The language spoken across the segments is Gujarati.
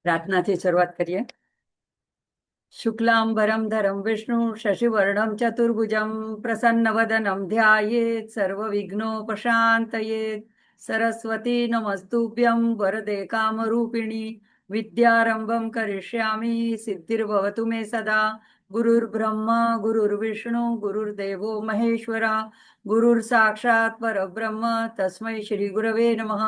પ્રાર્થનાથી શરૂઆત કરીએ. શુક્લાંબરમ ધરમ વિષ્ણુ શશિવર્ણમ ચતુર્ભુજમ પ્રસન્નવદનમ ધ્યાયેત સર્વવિઘ્નોપશાંતયેત. સરસ્વતી નમસ્તુભ્યમ વરદે કામરૂપિણી વિદ્યારંભમ કરિષ્યામિ સિદ્ધિર્ભવતુ મે સદા. ગુરુર્બ્રહ્મા ગુરુર્વિષ્ણુ ગુરુર્દેવો મહેશ્વરા ગુરુર સાક્ષાત પરબ્રહ્મ તસ્મૈ શ્રી ગુરવે નમઃ.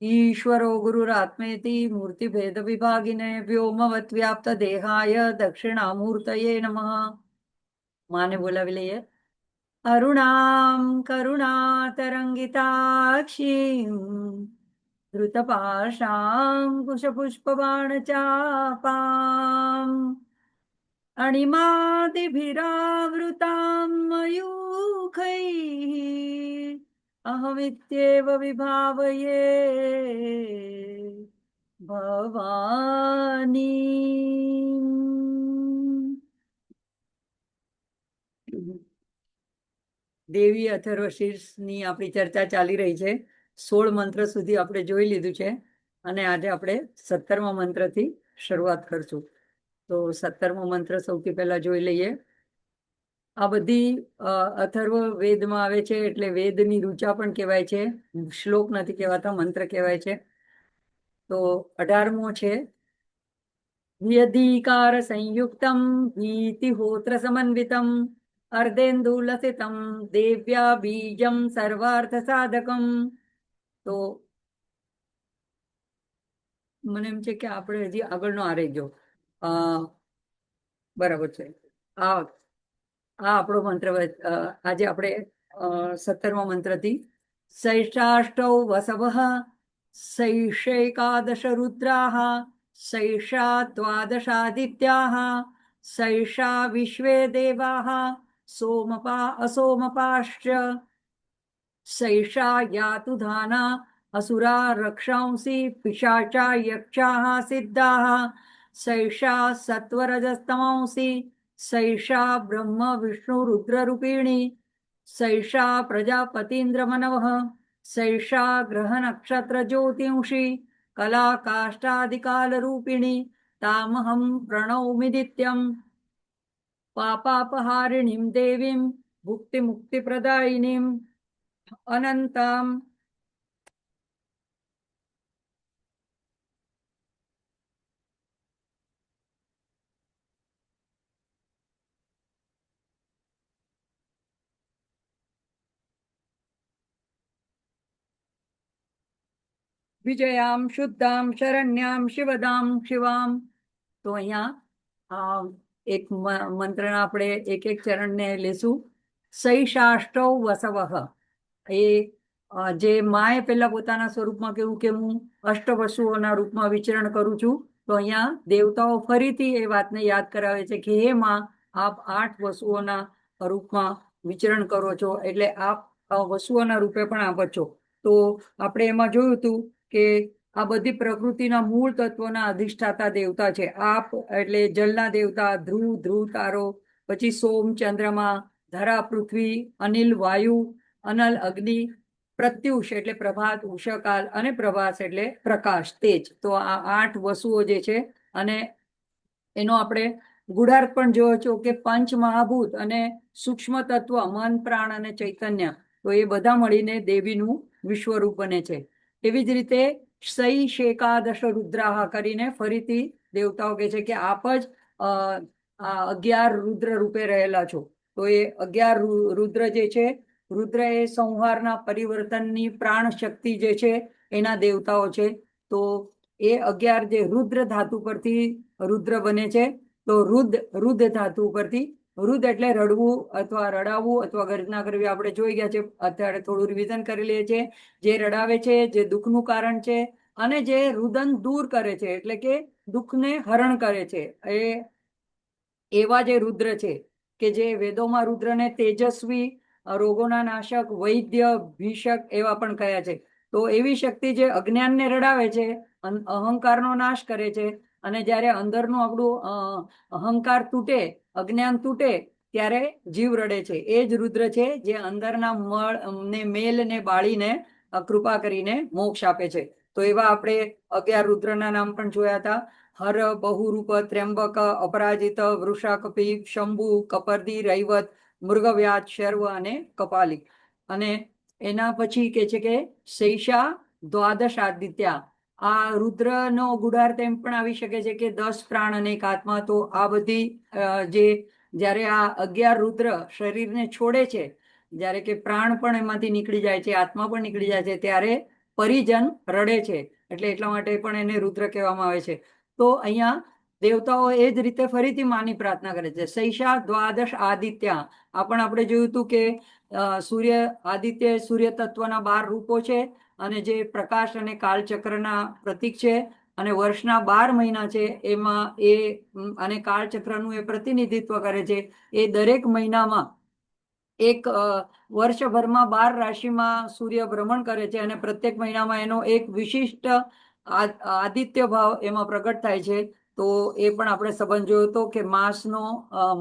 ईश्वरो गुरुरात्मेति मूर्तिभेद विभागिने व्योमवत व्याप्त देहाय दक्षिणामूर्तये नमः. माने बोलावी लઈએ. अरुणां करुणातरङ्गिताक्षीं धृतपाशां कुशपुष्पबाणचापाम् अणिमादिभिरावृतां मयूखैः अहमित्येव विभावये भवानी. દેવી અથર્વશીર્ષની આપણી ચર્ચા ચાલી રહી છે. 16 મંત્ર સુધી આપણે જોઈ લીધું છે અને આજે આપણે 17મા મંત્રથી શરૂઆત કરશું. તો 17મો મંત્ર સૌથી પહેલા જોઈ લઈએ. આ બધી અથર્વ વેદમાં આવે છે, એટલે વેદની ઋચા પણ કહેવાય છે. શ્લોક નથી કહેવાતા, મંત્ર કહેવાય છે. તો 18મો છે. વ્યધિકાર સંયુક્તમ ભીતિહોત્ર સમન્વિતમ અર્ધેન્દુલસિતમ દેવ્યા બીજમ સર્વાર્થ સાધકમ. તો મને એમ છે કે આપણે હજી આગળનો આ રહી ગયો. બરાબર છે. આ આપણો મંત્ર. આજે આપણે 17મા મંત્રથી. સૈષાષ્ટૌ વસવઃ સૈષૈકાદશ રુદ્રાઃ સૈષા દ્વાદશાદિત્યાઃ સૈષા વિશ્વે દેવાઃ સોમપા અસોમપાશ્ચ સૈષા યાતુ ધાના असुरा रक्षांसि पिशाचा यक्षाः सिद्धाः सैषा सत्वरजस्तमांसि सैषा ब्रह्म विष्णु रुद्ररूपिणी सैषा प्रजापतीन्द्रमनवः सैषा ग्रह नक्षत्र ज्योतिंषि कला काष्ठादिकालरूपिणी तामहं प्रणौमि नित्यं पापापहारिणीं देवीं भुक्तिमुक्तिप्रदायिनीं अनन्तां વિજયામ શુદ્ધામ શરણ્યામ શિવદામ શિવામ. તો અહીંયા એક મંત્રના આપણે એક એક ચરણને લેશું. સૈષાષ્ટૌ વસવઃ. એ જે માએ પહેલા પોતાના સ્વરૂપમાં કહ્યું કે હું અષ્ટવસુઓના રૂપમાં વિચરણ કરું છું, તો અહીંયા દેવતાઓ ફરીથી એ વાતને યાદ કરાવે છે કે હે માં, આપ 8 વસુઓના રૂપમાં વિચરણ કરો છો, એટલે આપ વસુઓના રૂપે પણ આપ છો. તો આપણે એમાં જોયું હતું કે આ બધી પ્રકૃતિના મૂળ તત્વોના અધિષ્ઠાતા દેવતા છે. આપ એટલે જલના દેવતા ધ્રુવ, ધ્રુવ તારો, પછી સોમ ચંદ્રમા, ધરા પૃથ્વી, અનિલ વાયુ, અનલ અગ્નિ, પ્રત્યુષ એટલે પ્રભાત, ઉષકાલ, અને પ્રભાસ એટલે પ્રકાશ તેજ. તો આ 8 વસુઓ જે છે, અને એનો આપણે ગુઢાર્થ પણ જોયો છો કે પંચ મહાભૂત અને સૂક્ષ્મ તત્વ મન, પ્રાણ અને ચૈતન્ય, તો એ બધા મળીને દેવીનું વિશ્વરૂપ બને છે. એવી જ રીતે સૈષેકાદશ રુદ્રાહ કરીને ફરીથી દેવતાઓ કહે છે કે આપ જ આ 11 રુદ્ર રૂપે રહેલા છો. તો એ 11 રુદ્ર જે છે, રુદ્ર એ સંહારના પરિવર્તનની પ્રાણ શક્તિ જે છે એના દેવતાઓ છે. તો એ 11 જે રુદ્ર ધાતુ પરથી રુદ્ર બને છે. તો રુદ્ર ધાતુ પરથી રુદ્ર એટલે રડવું અથવા રડાવવું અથવા ગર્જના કરવી, આપણે જોઈ ગયા છે. અત્યારે થોડું રિવિઝન કરી લઈએ છીએ. જે રડાવે છે, જે દુઃખનું કારણ છે, અને જે રુદન દૂર કરે છે એટલે કે દુઃખને હરણ કરે છે, એ એવા જે રુદ્ર છે કે જે વેદોમાં રુદ્રને તેજસ્વી, રોગોના નાશક, વૈદ્ય, ભીષક એવા પણ કહ્યા છે. તો એવી શક્તિ જે અજ્ઞાનને રડાવે છે, અહંકારનો નાશ કરે છે, અને જ્યારે અંદરનું આપણું અહંકાર તૂટે, અજ્ઞાન તૂટે, ત્યારે જીવ રડે છે. એ જ રુદ્ર છે જે અંદરના મળ ને મેલ ને બાળીને કૃપા કરીને મોક્ષ આપે છે. તો એવા આપણે 11 રુદ્રના નામ પણ જોયા હતા. હર, બહુરૂપ, ત્ર્યંબક, અપરાજિત, વૃષાકપી, શંભુ, કપર્દી, રૈવત, મૃગવ્યાજ, શર્વ અને કપાલી. અને એના પછી કે છે કે શૈષા દ્વાદશ આદિત્યા. આ રુદ્રનો ગુડાર્થ એમ પણ આવી શકે છે કે 10 પ્રાણ અને એક આત્મા. તો આ બધી જે જ્યારે આ 11 રુદ્ર શરીરને છોડે છે, જ્યારે કે પ્રાણ પણ એમાંથી નીકળી જાય છે, આત્મા પણ નીકળી જાય છે, ત્યારે પરિજન રડે છે. એટલે એટલા માટે પણ એને રુદ્ર કહેવામાં આવે છે. તો અહીંયા દેવતાઓ એ જ રીતે ફરીથી માની પ્રાર્થના કરે છે. શૈષા દ્વાદશ આદિત્યા. આ પણ આપણે જોયું હતું કે સૂર્ય આદિત્ય સૂર્ય તત્વના 12 રૂપો છે, અને જે પ્રકાશ અને કાળચક્રના પ્રતીક છે, અને વર્ષના 12 મહિના છે એમાં એ અને કાળચક્રનું એ પ્રતિનિધિત્વ કરે છે. એ દરેક મહિનામાં એક વર્ષભરમાં 12 રાશિમાં સૂર્ય ભ્રમણ કરે છે, અને પ્રત્યેક મહિનામાં એનો એક વિશિષ્ટ આદિત્ય ભાવ એમાં પ્રગટ થાય છે. તો એ પણ આપણે સંબંધ જોયો હતો કે માસનો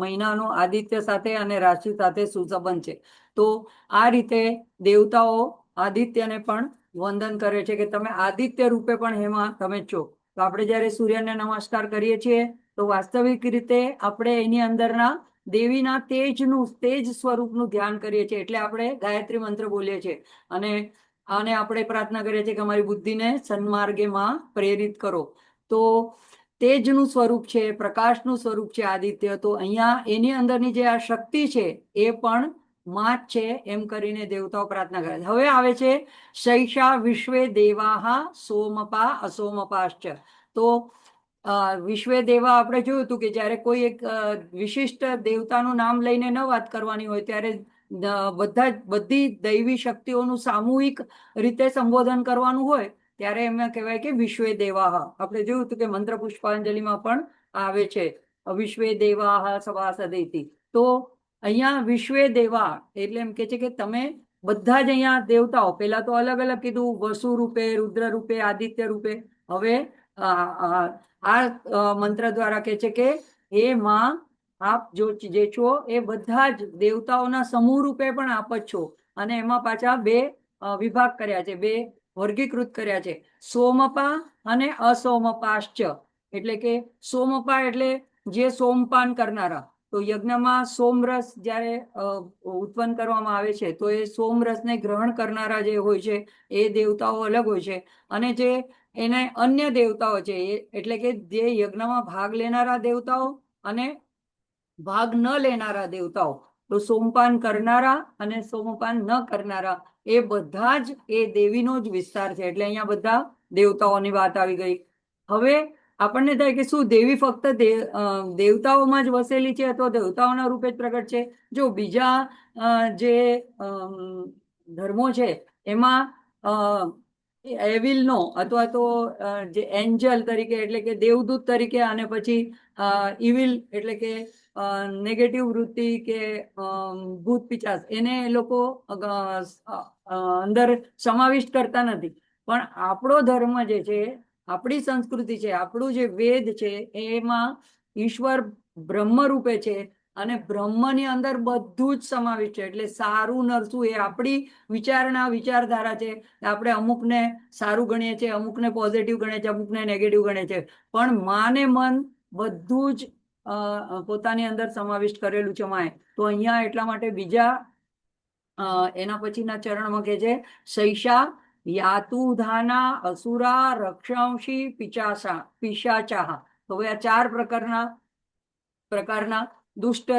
મહિનાનો આદિત્ય સાથે અને રાશિ સાથે શું સંબંધ છે. તો આ રીતે દેવતાઓ આદિત્યને પણ વંદન કરે છે કે તમે આદિત્ય રૂપે પણ એમાં તમે છો. તો આપણે જ્યારે સૂર્યને નમસ્કાર કરીએ છીએ તો વાસ્તવિક રીતે આપણે એની અંદરના દેવીના તેજ સ્વરૂપનું ધ્યાન કરીએ છીએ. એટલે આપણે ગાયત્રી મંત્ર બોલીએ છીએ, અને આપણે પ્રાર્થના કરીએ છીએ કે અમારી બુદ્ધિને સન્માર્ગેમાં પ્રેરિત કરો. તો તેજનું સ્વરૂપ છે, પ્રકાશનું સ્વરૂપ છે આદિત્ય. તો અહીંયા એની અંદરની જે આ શક્તિ છે એ પણ માં જ છે એમ કરીને દેવતાઓ પ્રાર્થના કરે છે. હવે આવે છે શૈષા વિશ્વે દેવાહા સોમપા અસોમપાશ્ચ. તો વિશ્વે દેવા આપણે જોયું હતું કે જ્યારે કોઈ એક વિશિષ્ટ દેવતાનું નામ લઈને ન વાત કરવાની હોય ત્યારે બધી દૈવી શક્તિઓનું સામૂહિક રીતે સંબોધન કરવાનું હોય ત્યારે એમાં કહેવાય કે વિશ્વે દેવાહ. આપણે જોયું હતું કે મંત્ર પુષ્પાંજલિમાં પણ આવે છે વિશ્વે દેવાહ સભાસદેતિ. તો અહીંયા વિશ્વે દેવા એટલે એમ કે છે કે તમે બધા જ અહીંયા દેવતાઓ, પેલા તો અલગ અલગ કીધું, વસુ રૂપે, રુદ્ર રૂપે, આદિત્ય રૂપે. હવે આ મંત્ર દ્વારા કે છે કે હે માં, આપ જે છો એ બધા જ દેવતાઓના સમૂહ રૂપે પણ આપ જ છો. અને એમાં પાછા 2 વિભાગ કર્યા છે, 2 વર્ગીકૃત કર્યા છે, સોમપા અને અસોમપાશ્ચ. એટલે કે સોમપા એટલે જે સોમપાન કરનારા. તો યજ્ઞમાં સોમરસ જ્યારે ઉત્પન્ન કરવામાં આવે છે તો એ સોમરસને ગ્રહણ કરનારા જે હોય છે એ દેવતાઓ અલગ હોય છે. અને જે એને અન્ય દેવતાઓ છે એટલે કે જે યજ્ઞમાં ભાગ લેનારા દેવતાઓ અને ભાગ ન લેનારા દેવતાઓ. તો સોમપાન કરનારા અને સોમપાન ન કરનારા એ બધા જ એ દેવીનો જ વિસ્તાર છે. એટલે અહીંયા બધા દેવતાઓની વાત આવી ગઈ. હવે આપણને થાય કે શું દેવી ફક્ત દેવતાઓમાં જ વસેલી છે અથવા દેવતાઓના રૂપે જ પ્રગટ છે? જો બીજા જે ધર્મો છે એમાં એવિલનો અથવા તો જે એન્જલ તરીકે એટલે કે દેવદૂત તરીકે, અને પછી ઇવિલ એટલે કે નેગેટિવ વૃત્તિ કે ભૂત પિચાસ, એને લોકો અંદર સમાવિષ્ટ કરતા નથી. પણ આપણો ધર્મ જે છે, આપણી સંસ્કૃતિ છે, આપણું જે વેદ છે એમાં ઈશ્વર બ્રહ્મ રૂપે છે, અને બ્રહ્મની અંદર બધું જ સમાવિષ્ટ છે. એટલે સારું નરસું એ આપણી વિચારધારા છે. આપણે અમુકને સારું ગણીએ છીએ, અમુકને પોઝિટિવ ગણીએ છીએ, અમુકને નેગેટિવ ગણીએ છીએ, પણ માને મન બધું જ પોતાની અંદર સમાવિષ્ટ કરેલું છે માએ. તો અહીંયા એટલા માટે બીજા એના પછીના ચરણમાં કે છે શૈષા યાતુધાના અસુરા રક્ષાંશી પિશાચા. તો હવે આ 4 પ્રકારના દુષ્ટ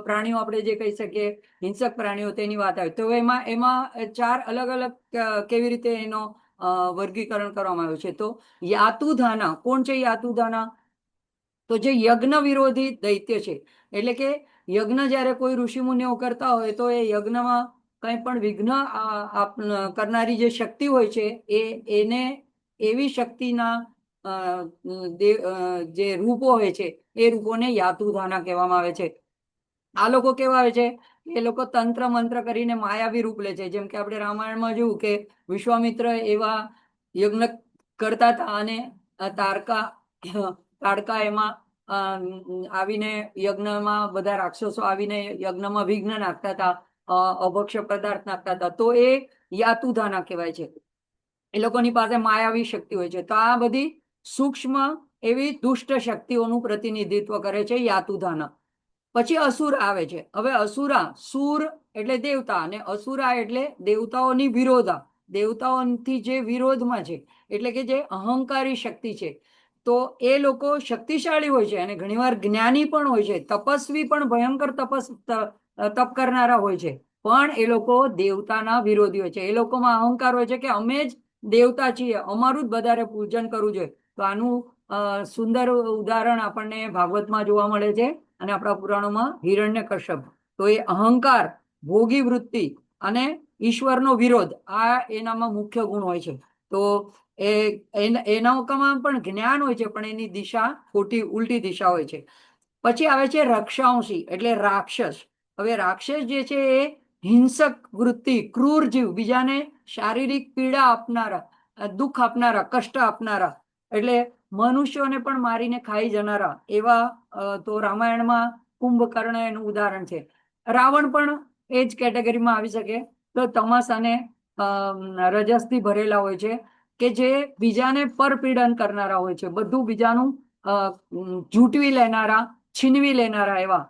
પ્રાણીઓ આપણે જે કહી શકીએ, હિંસક પ્રાણીઓ, તેની વાત આવે. તો એમાં 4 અલગ અલગ કેવી રીતે એનો વર્ગીકરણ કરવામાં આવ્યું છે. તો યાતુધાના કોણ છે? યાતુધાના તો જે યજ્ઞ વિરોધી દૈત્ય છે. એટલે કે યજ્ઞ જ્યારે કોઈ ઋષિમુનિઓ કરતા હોય તો એ યજ્ઞમાં કંઈ પણ વિઘ્ન કરનારી જે શક્તિ હોય છે એને એવી શક્તિના જે રૂપો હોય છે એ રૂપોને યાતુધાના કહેવામાં આવે છે. આ લોકો કેવા હોય છે? એ લોકો તંત્ર મંત્ર કરીને માયાવી રૂપ લે છે. જેમ કે આપણે રામાયણમાં જોયું કે વિશ્વામિત્ર એવા યજ્ઞ કરતા હતા, અને તાડકા એમાં આવીને યજ્ઞમાં બધા રાક્ષસો આવીને યજ્ઞમાં વિઘ્ન નાખતા હતા, અભક્ષ્ય પદાર્થ નાખતા હતા. તો એ યાતુધાના કહેવાય છે. એ લોકોની પાસે માયાવી શક્તિ હોય છે. તો આ બધી સૂક્ષ્મ એવી દુષ્ટ શક્તિઓનું પ્રતિનિધિત્વ કરે છે યાતુધાના. પછી અસુર આવે છે. હવે અસુરા, સુર એટલે દેવતા અને અસુરા એટલે દેવતાઓની વિરોધા, દેવતાઓથી જે વિરોધમાં છે, એટલે કે જે અહંકારી શક્તિ છે. તો એ લોકો શક્તિશાળી હોય છે અને ઘણીવાર જ્ઞાની પણ હોય છે, તપસ્વી પણ, ભયંકર તપ કરનારા હોય છે, પણ એ લોકો દેવતાના વિરોધી હોય છે. એ લોકોમાં અહંકાર હોય છે કે અમે જ દેવતા છીએ, અમારું જ વધારે પૂજન કરવું જોઈએ. તો આનું સુંદર ઉદાહરણ આપણને ભાગવતમાં જોવા મળે છે અને આપણા પુરાણોમાં હિરણ્યકશ્યપ. તો એ અહંકાર, ભોગી વૃત્તિ અને ઈશ્વરનો વિરોધ, આ એનામાં મુખ્ય ગુણ હોય છે. તો એનામાં પણ જ્ઞાન હોય છે, પણ એની દિશા ખોટી, ઉલટી દિશા હોય છે. પછી આવે છે રક્ષાંશી એટલે રાક્ષસ. હવે રાક્ષસ જે છે એ હિંસક વૃત્તિ, ક્રૂર જીવ, બીજાને શારીરિક પીડા આપનારા, દુઃખ આપનારા, કષ્ટ આપનારા, એટલે મનુષ્યોને પણ મારીને ખાઈ જનારા એવા. તો રામાયણમાં કુંભકર્ણ એનું ઉદાહરણ છે. રાવણ પણ એ જ કેટેગરીમાં આવી શકે. તો તમાશાને રજસથી ભરેલા હોય છે કે જે બીજાને પરપીડન કરનારા હોય છે, બધું બીજાનું ઝૂંટવી લેનારા, છીનવી લેનારા, એવા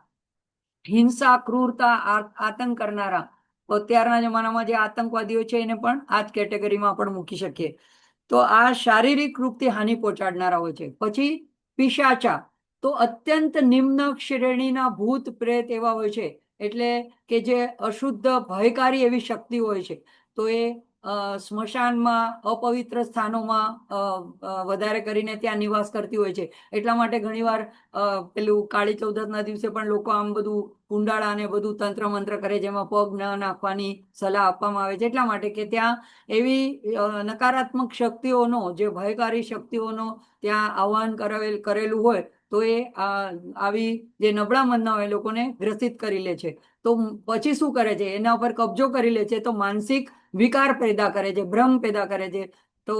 હિંસા, ક્રૂરતા, આતંક કરનારા. અત્યારના જમાનામાં જે આતંકવાદીઓ છે એને પણ આ જ કેટેગરીમાં પણ મૂકી શકીએ. તો આ શારીરિક રૂપથી હાનિ પહોંચાડનારા હોય છે. પછી પિશાચા, તો અત્યંત નિમ્ન શ્રેણીના ભૂત પ્રેત એવા હોય છે, એટલે કે જે અશુદ્ધ ભયકારી એવી શક્તિ હોય છે. તો એ સ્મશાનમાં, અપવિત્ર સ્થાનોમાં વધારે કરીને ત્યાં નિવાસ કરતી હોય છે. એટલા માટે ઘણીવાર પેલું કાળી ચૌદસના દિવસે પણ લોકો આમ બધું કુંડાળા ને બધું તંત્ર મંત્ર કરે, જેમાં પગ ન નાખવાની સલાહ આપવામાં આવે છે. એટલા માટે કે ત્યાં એવી નકારાત્મક શક્તિઓનો, જે ભયકારી શક્તિઓનો ત્યાં આહ્વાન કરેલું હોય, તો એ આવી જે નબળા મનના હોય એ લોકોને ગ્રસિત કરી લે છે. તો પછી શું કરે છે, એના ઉપર કબજો કરી લે છે. તો માનસિક વિકાર પેદા કરે છે, ભ્રમ પેદા કરે છે. તો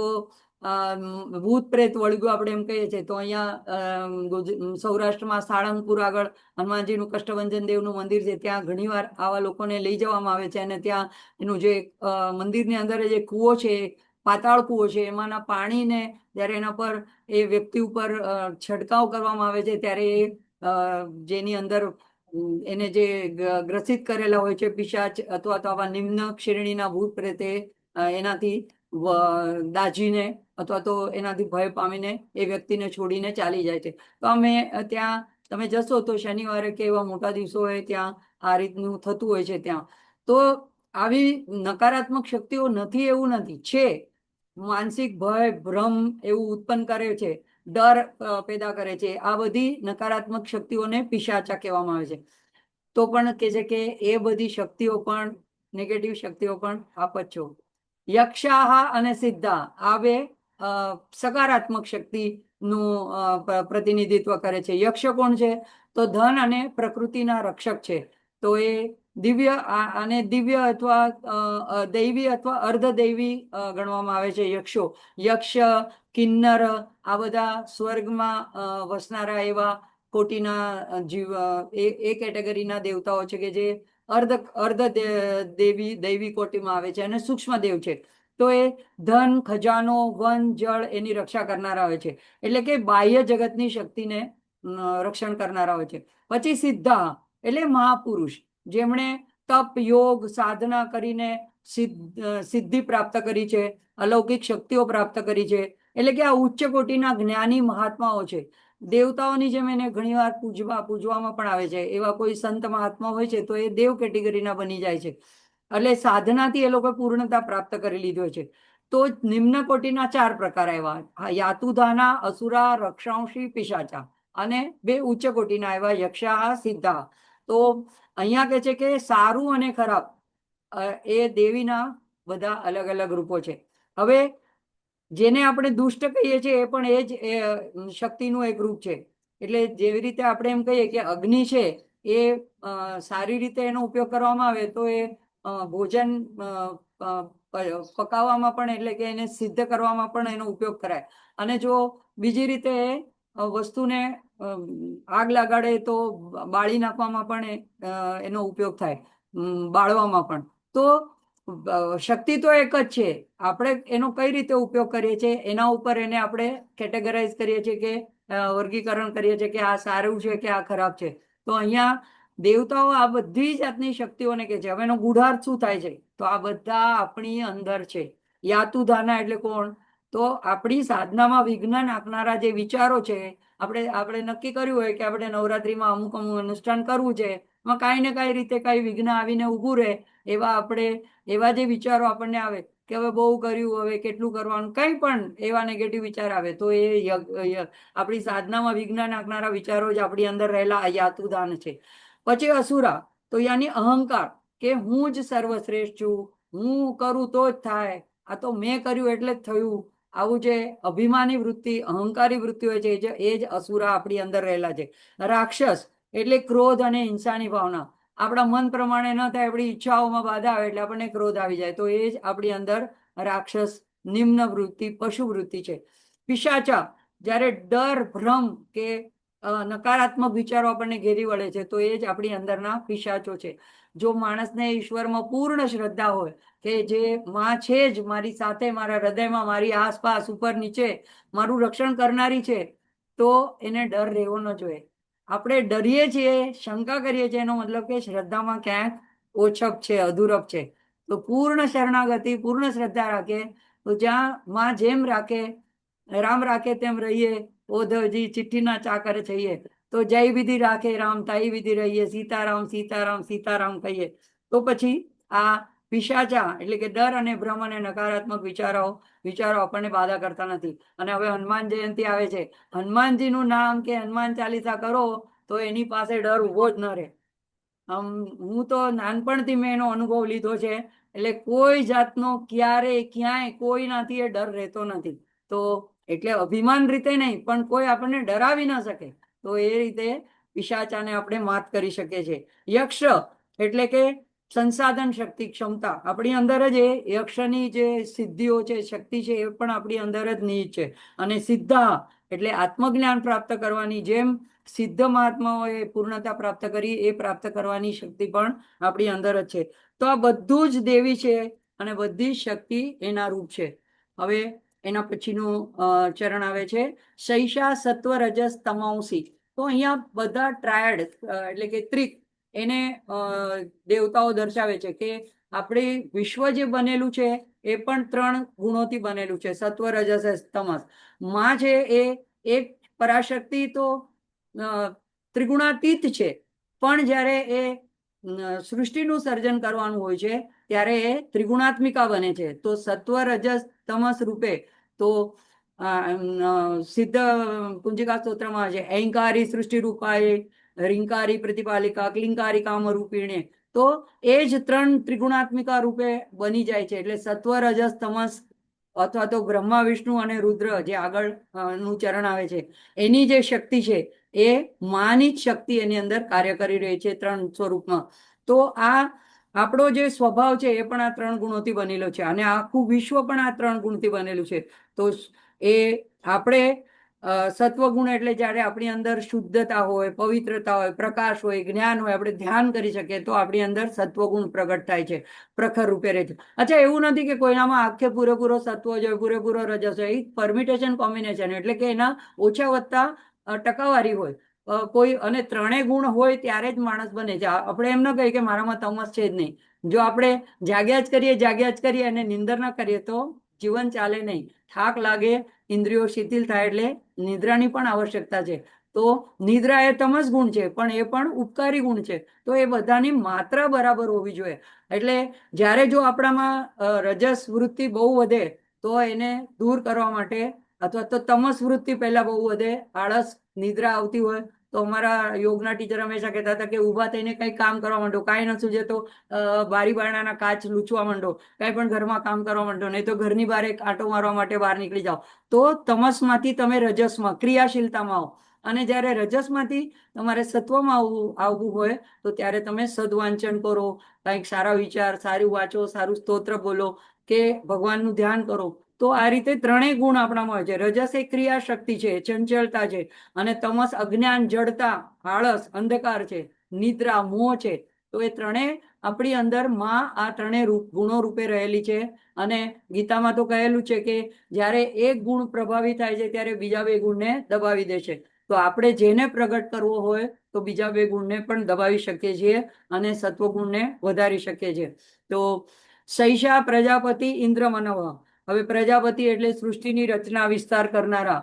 ભૂત પ્રેત વળગ્યું આપણે એમ કહીએ છીએ. તો અહીંયા સૌરાષ્ટ્રમાં સાળંગપુર આગળ હનુમાનજીનું, કષ્ટભંજન દેવનું મંદિર છે, ત્યાં ઘણીવાર આવા લોકોને લઈ જવામાં આવે છે અને ત્યાં એનું જે મંદિરની અંદર જે કૂવો છે, પાતાળ કૂવો છે, એમાંના પાણીને જ્યારે એના પર એ વ્યક્તિ ઉપર છંટકાવ કરવામાં આવે છે, ત્યારે જેની અંદર એને જે ગ્રસિત કરેલા હોય છે પિશાચ અથવા તો આવા નિમ્ન શ્રેણીના ભૂત પ્રેતે એનાથી દાજીને અથવા તો એનાથી ભય પામીને એ વ્યક્તિને છોડીને ચાલી જાય છે. તો અમે ત્યાં તમે જશો તો શનિવારે કે એવા મોટા દિવસો હોય ત્યાં આ રીતનું થતું હોય છે ત્યાં. તો આવી નકારાત્મક શક્તિઓ નથી એવું નથી, છે. માનસિક ભય, ભ્રમ એવું ઉત્પન્ન કરે છે, ડર પેદા કરે છે. આ બધી નકારાત્મક શક્તિઓને પિશાચા કહેવામાં આવે છે. તો પણ કે છે કે એ બધી શક્તિઓ પણ, નેગેટિવ શક્તિઓ પણ આપચ્છો. યક્ષાહ અને સિદ્ધા, આ બે સકારાત્મક શક્તિનું પ્રતિનિધિત્વ કરે છે. યક્ષ કોણ છે? તો ધન અને પ્રકૃતિના રક્ષક છે. તો એ દિવ્ય અને દિવ્ય અથવા દૈવી અથવા અર્ધદૈવી ગણવામાં આવે છે યક્ષો. યક્ષ, કિન્નર, આ બધા સ્વર્ગમાં વસનારા એવા કોટીના જીવ, એ કેટેગરીના દેવતાઓ છે કે જે અર્ધ દૈવી કોટીમાં આવે છે અને સૂક્ષ્મ દેવ છે. તો એ ધન, ખજાનો, વન, જળ એની રક્ષા કરનારા હોય છે. એટલે કે બાહ્ય જગતની શક્તિને રક્ષણ કરનારા હોય છે. પછી સિદ્ધા એટલે મહાપુરુષ, જેમણે તપ, યોગ, સાધના કરીને સિદ્ધિ પ્રાપ્ત કરી છે, અલૌકિક શક્તિઓ પ્રાપ્ત કરી છે. એટલે કે આ ઉચ્ચ કોટીના જ્ઞાની મહાત્માઓ છે. દેવતાઓની જેમ એને ઘણીવાર પૂજવામાં પણ આવે છે. એવા કોઈ સંત મહાત્મા હોય છે તો એ દેવ કેટેગરીના બની જાય છે. એટલે સાધનાથી એ લોકો પૂર્ણતા પ્રાપ્ત કરી લીધી હોય છે. તો નિમ્ન કોટીના 4 પ્રકાર આવ્યા: યાતુધાના, અસુરા, રક્ષાંશી, પિશાચા. અને 2 ઉચ્ચ કોટીના આવ્યા, યક્ષા, સિદ્ધા. તો અહીંયા કે છે કે સારું અને ખરાબ એ દેવીના બધા અલગ અલગ રૂપો છે. હવે જેને આપણે દુષ્ટ કહીએ છીએ એ પણ એ જ શક્તિનું એક રૂપ છે. એટલે જેવી રીતે આપણે એમ કહીએ કે અગ્નિ છે, એ સારી રીતે એનો ઉપયોગ કરવામાં આવે તો એ ભોજન પકાવવામાં પણ, એટલે કે એને સિદ્ધ કરવામાં પણ એનો ઉપયોગ કરાય. અને જો બીજી રીતે વસ્તુને આગ લગાડે તો બાળી નાખવામાં પણ એનો ઉપયોગ થાય, બાળવામાં પણ. તો શક્તિ તો એક જ છે, આપણે એનો કઈ રીતે ઉપયોગ કરીએ છીએ એના ઉપર એને આપણે કેટેગરાઇઝ કરીએ છીએ કે વર્ગીકરણ કરીએ છીએ કે આ સારું છે કે આ ખરાબ છે. તો અહીંયા દેવતાઓ આ બધી જાતની શક્તિઓને કે છે. હવે એનો ગુઢાર્થ શું થાય છે? તો આ બધા આપણી અંદર છે. યાતુધાના એટલે કોણ? તો આપણી સાધનામાં વિઘ્ન નાખનારા જે વિચારો છે, આપણે નક્કી કર્યું હોય કે આપણે નવરાત્રીમાં અમુક અમુક અનુષ્ઠાન કરવું છે, એમાં કાંઈ ને કાંઈ રીતે કાંઈ વિઘ્ન આવીને ઊભું રહે, એવા જે વિચારો આપણને આવે કે હવે બહુ કર્યું, હવે કેટલું કરવાનું, કંઈ પણ એવા નેગેટિવ વિચાર આવે તો એ આપણી સાધનામાં વિઘ્ન નાખનારા વિચારો જ આપણી અંદર રહેલા યાતુદાન છે. પછી અસુરા, તો યાની અહંકાર, કે હું જ સર્વશ્રેષ્ઠ છું, હું કરું તો જ થાય, આ તો મેં કર્યું એટલે જ થયું, આવું જે અભિમાની વૃત્તિ, અહંકારી વૃત્તિ હોય છે એ જ અસુરા આપણી અંદર રહેલા છે. રાક્ષસ એટલે ક્રોધ અને હિંસાની ભાવના, આપણા મન પ્રમાણે ન થાય, આપણી ઈચ્છાઓમાં બાધા આવે એટલે આપણને ક્રોધ આવી જાય, તો એ જ આપણી અંદર રાક્ષસ નિમ્ન વૃત્તિ, પશુ વૃત્તિ છે. પિશાચા, જ્યારે ડર, ભ્રમ કે નકારાત્મક વિચારો આપણને ઘેરી વળે છે તો એ જ આપણી અંદરના પિશાચો છે. જો માણસને ઈશ્વરમાં પૂર્ણ શ્રદ્ધા હોય કે જે માં છે જ મારી સાથે, મારા હૃદયમાં, મારી આસપાસ, ઉપર નીચે મારું રક્ષણ કરનારી છે, તો એને ડર રહેવો ન જોઈએ. આપણે ડરીએ છીએ, શંકા કરીએ છીએ, એનો મતલબ કે શ્રદ્ધામાં ક્યાંક ઓછપ છે, અધૂરપ છે. તો પૂર્ણ શરણાગતિ, પૂર્ણ શ્રદ્ધા રાખે તો જ્યાં માં જેમ રાખે, રામ રાખે તેમ રહીએ, ઓધવજી ચિઠ્ઠીના ચાકર થઈએ, તો જય વિધિ રાખે રામ, તાઈ વિધિ રહીએ, સીતારામ સીતારામ સીતારામ કહીએ. તો પછી આ પિશાચા એટલે કે ડર અને ભ્રમ અને નકારાત્મક વિચારો આપણને બાધા કરતા નથી. અને હવે હનુમાન જયંતિ આવે છે, હનુમાનજીનું નામ કે હનુમાન ચાલીસા કરો તો એની પાસે ડર ઉભો જ ન રહે. હું તો નાનપણથી મેં એનો અનુભવ લીધો છે, એટલે કોઈ જાતનો ક્યારેય ક્યાંય કોઈનાથી એ ડર રહેતો નથી. તો એટલે અભિમાન રીતે નહીં, પણ કોઈ આપણને ડરાવી ન શકે, તો એ રીતે પિશાચાને આપણે માત કરી શકીએ છીએ. યક્ષ એટલે કે સંસાધન શક્તિ, ક્ષમતા, આપણી અંદર જ એ યક્ષની જે સિદ્ધિઓ છે, શક્તિ છે, એ પણ આપણી અંદર જ નિહિત છે. અને સિદ્ધા એટલે આત્મજ્ઞાન પ્રાપ્ત કરવાની, જેમ સિદ્ધ મહાત્માઓએ પૂર્ણતા પ્રાપ્ત કરી, એ પ્રાપ્ત કરવાની શક્તિ પણ આપણી અંદર જ છે. તો આ બધું જ દેવી છે અને બધી શક્તિ એના રૂપ છે. હવે એના પછીનું ચરણ આવે છે શૈષા સત્વ રજસ તમોસી. તો અહીંયા બધા ટ્રાયડ એટલે કે ત્રિક એને દેવતાઓ દર્શાવે છે કે આપણે વિશ્વ જે બનેલું છે એ પણ 3 ગુણોથી બનેલું છે, સત્વ રજસ તમસ. માં છે એ એક પરાશક્તિ તો ત્રિગુણાતીત છે, પણ જ્યારે એ સૃષ્ટિનું સર્જન કરવાનું હોય છે ત્યારે એ ત્રિગુણાત્મિકા બને છે. તો સત્વ રજસ તમસ રૂપે તો સિદ્ધ કુંજિકા સ્તોત્રમાં છે અહંકારી સૃષ્ટિ રૂપાય, રીંકારી પ્રતિપાલિકા, ક્લિંકારી કામ રૂપીણે. તો એ જ 3 ત્રિગુણાત્મિકા રૂપે બની જાય છે. એટલે સત્વ રજસ તમસ અથવા તો બ્રહ્મા વિષ્ણુ અને રુદ્ર જે આગળ નું ચરણ આવે છે એની જે શક્તિ છે એ માની જ શક્તિ એની અંદર કાર્ય કરી રહી છે 3 સ્વરૂપમાં. તો આ આપણો જે સ્વભાવ છે એ પણ આ 3 ગુણોથી બનેલો છે અને આખું વિશ્વ પણ આ 3 ગુણથી બનેલું છે. તો એ આપણે સત્વગુણ એટલે જ્યારે આપણી અંદર શુદ્ધતા હોય, પવિત્રતા હોય, પ્રકાશ હોય, જ્ઞાન હોય, આપણે ધ્યાન કરી શકીએ તો આપણી અંદર સત્વગુણ પ્રગટ થાય છે, પ્રખર રૂપે રહે છે. અચ્છા, એવું નથી કે કોઈનામાં આખે પૂરેપૂરો સત્વ હોય, પૂરેપૂરો રજસ હોય, પરમિટેશન કોમ્બિનેશન એટલે કે એના ઓછા વધતા ટકાવારી હોય કોઈ, અને 3 ગુણ હોય ત્યારે જ માણસ બને છે. આપણે એમ ન કહીએ કે મારામાં તમસ છે જ નહીં. જો આપણે જાગ્યા જ કરીએ અને નિંદર ન કરીએ તો જીવન ચાલે નહીં. થાક લાગે, ઇન્દ્રિયો શિથિલ થાય, એટલે નિદ્રાની પણ આવશ્યકતા છે. તો નિદ્રા એ તમસ ગુણ છે, પણ એ પણ ઉપકારી ગુણ છે. તો એ બધાની માત્રા બરાબર હોવી જોઈએ. એટલે જ્યારે જો આપણામાં રજસ વૃત્તિ બહુ વધે તો એને દૂર કરવા માટે, અથવા તો તમસ વૃત્તિ પહેલા બહુ વધે, આળસ, નિદ્રા આવતી હોય, તો અમારા યોગના ટીચર હંમેશા કહેતા હતા કે ઊભા થઈને કંઈ કામ કરવા માંડો, કાંઈ ન સૂજે તો બારી બારણાના કાચ લૂછવા માંડો, કાંઈ પણ ઘરમાં કામ કરવા માંડો, નહીં તો ઘરની બહાર એક આંટો મારવા માટે બહાર નીકળી જાઓ. તો તમસમાંથી તમે રજસમાં, ક્રિયાશીલતામાં આવો. અને જ્યારે રજસમાંથી તમારે સત્વમાં આવવું હોય તો ત્યારે તમે સદવાંચન કરો, કંઈક સારા વિચાર, સારું વાંચો, સારું સ્તોત્ર બોલો કે ભગવાનનું ધ્યાન કરો. તો આ રીતે 3 ગુણ આપણામાં હોય છે. રજસ એ ક્રિયા શક્તિ છે, ચંચળતા છે, અને તમસ અજ્ઞાન, જડતા, આળસ, અંધકાર છે, નિદ્રા, મોહ છે. તો તો એ ત્રણેય આપણી અંદર માં આ ત્રણેય ગુણો રૂપે રહેલી છે. અને ગીતામાં તો કહેલું છે કે જ્યારે એક ગુણ પ્રભાવી થાય છે ત્યારે બીજા બે ગુણને દબાવી દે છે. તો આપણે જેને પ્રગટ કરવો હોય તો બીજા બે ગુણને પણ દબાવી શકીએ છીએ અને સત્વગુણને વધારી શકીએ છીએ. તો સૈષા પ્રજાપતિ ઇન્દ્ર મનવ. હવે પ્રજાપતિ એટલે સૃષ્ટિની રચના વિસ્તાર કરનારા,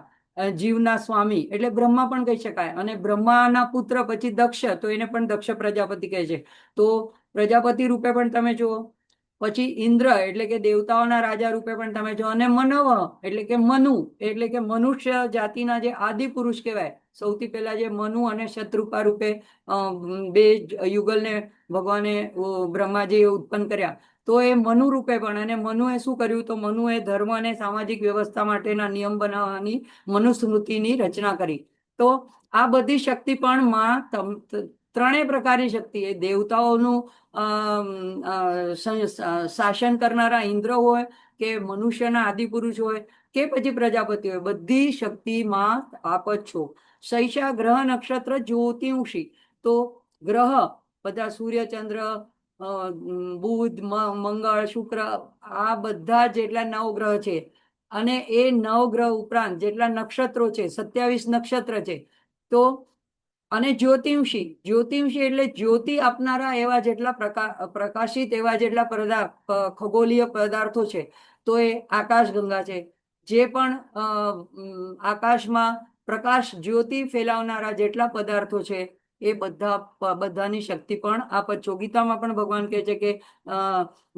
જીવના સ્વામી એટલે બ્રહ્મા પણ કહી શકાય. અને બ્રહ્માના પુત્ર પછી દક્ષ, તો એને પણ દક્ષ પ્રજાપતિ કહે છે. તો પ્રજાપતિ રૂપે પણ તમે જુઓ. પછી ઇન્દ્ર એટલે કે દેવતાઓના રાજા રૂપે પણ તમે જો. અને મનવ એટલે કે મનુ એટલે કે મનુષ્ય જાતિના જે આદિ પુરુષ કહેવાય. સૌથી પહેલા જે મનુ અને શત્રુપા રૂપે બે યુગલને ભગવાને બ્રહ્માજીએ ઉત્પન્ન કર્યા. તો એ મનુ રૂપે પણ, અને મનુએ શું કર્યું, તો મનુએ ધર્મ અને સામાજિક વ્યવસ્થા માટેના નિયમ બનાવવાની મનુસ્મૃતિની રચના કરી. તો આ બધી શક્તિ પણ માં ત્રણેય પ્રકારની શક્તિ, એ દેવતાઓનું શાસન કરનારા ઇન્દ્ર હોય કે મનુષ્યના આદિપુરુષ હોય કે પછી પ્રજાપતિ હોય, બધી શક્તિમાં આપ જ છો. શૈષા ગ્રહ નક્ષત્ર જ્યોતિષી. તો ગ્રહ બધા સૂર્ય ચંદ્ર બુધ મંગળ શુક્ર આ બધા જેટલા નવગ્રહ છે, અને એ નવગ્રહ ઉપરાંત જેટલા નક્ષત્રો છે 27 નક્ષત્ર છે. તો અને જ્યોતિષી, જ્યોતિષી એટલે જ્યોતિ આપનારા એવા જેટલા પ્રકાશિત એવા જેટલા ખગોલીય પદાર્થો છે. તો એ આકાશ ગંગા છે. જે પણ આકાશમાં પ્રકાશ જ્યોતિ ફેલાવનારા જેટલા પદાર્થો છે એ બધાની શક્તિ પણ આપ જ છો. ગીતામાં પણ ભગવાન કહે છે કે